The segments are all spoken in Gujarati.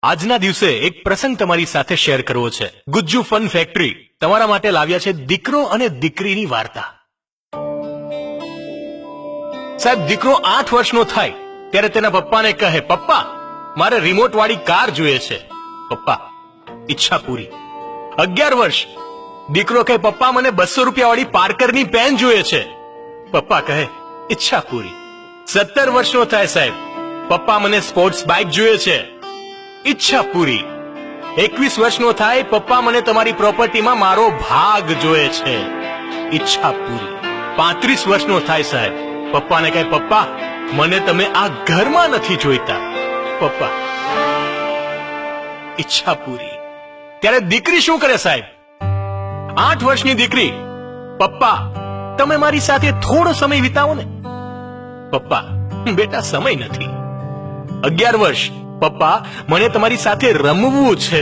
આજના દિવસે એક પ્રસંગ તમારી સાથે શેર કરવો છે। ગુજ્જુ ફન ફેક્ટરી તમારા માટે લાવ્યા છે દીકરો અને દીકરીની વાર્તા। સાહેબ, દીકરો 8 વર્ષનો થાય ત્યારે તેના પપ્પાને કહે, પપ્પા મારે રિમોટ વાળી કાર જોઈએ છે। પપ્પા, ઈચ્છા પૂરી। 11 વર્ષ, દીકરો કહે, પપ્પા મને 200 રૂપિયા વાળી પાર્કરની પેન જોઈએ છે। પપ્પા કહે, ઈચ્છા પૂરી। 17 વર્ષનો થાય સાહેબ, પપ્પા મને સ્પોર્ટ્સ બાઇક જોઈએ છે। ઈચ્છા પૂરી। 21 વર્ષનો થાય, પપ્પા મને તમારી પ્રોપર્ટીમાં મારો ભાગ જોઈએ છે। ઈચ્છા પૂરી। 35 વર્ષનો થાય સાહેબ, પપ્પાને કહે, પપ્પા મને તમે આ ઘરમાં નથી જોઈતા। પપ્પા, ઈચ્છા પૂરી। ત્યારે દીકરી શું કરે સાહેબ? 8 વર્ષની દીકરી, પપ્પા તમે મારી સાથે થોડો સમય વિતાવો ને। પપ્પા, બેટા સમય નથી। 11 વર્ષ, પપ્પા મને તમારી સાથે રમવું છે।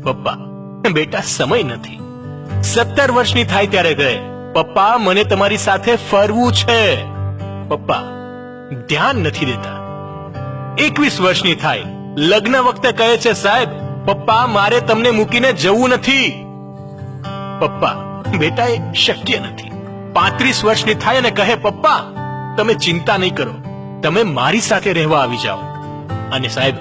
પપ્પા, બેટા સમય નથી। 17 વર્ષની થાય ત્યારે કહે, પપ્પા મને તમારી સાથે ફરવું છે। પપ્પા, ધ્યાન નથી દેતા। 21 વર્ષની થાય, લગ્ન વખતે કહે છે, સાહેબ પપ્પા મારે તમને મૂકીને જવું નથી। પપ્પા, બેટા એ શક્ય નથી। 35 વર્ષની થાય અને કહે, પપ્પા તમે ચિંતા નહીં કરો, તમે મારી સાથે રહેવા આવી જાઓ। અને સાહેબ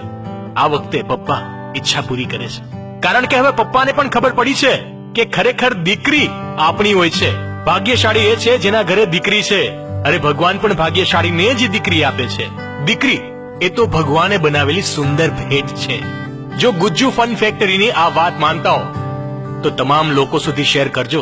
આ વખતે પપ્પા ઈચ્છા પૂરી કરે છે, કારણ કે હવે પપ્પાને પણ ખબર પડી છે કે ખરેખર દીકરી આપણી હોય છે। ભાગ્યશાળી એ છે જેના ઘરે દીકરી છે। અરે ભગવાન પણ ભાગ્યશાળીને જ દીકરી આપે છે। દીકરી એ તો ભગવાને બનાવેલી સુંદર ભેટ છે। જો ગુજ્જુ ફન ફેક્ટરીની આ વાત માનતા હો તો તમામ લોકો સુધી શેર કરજો।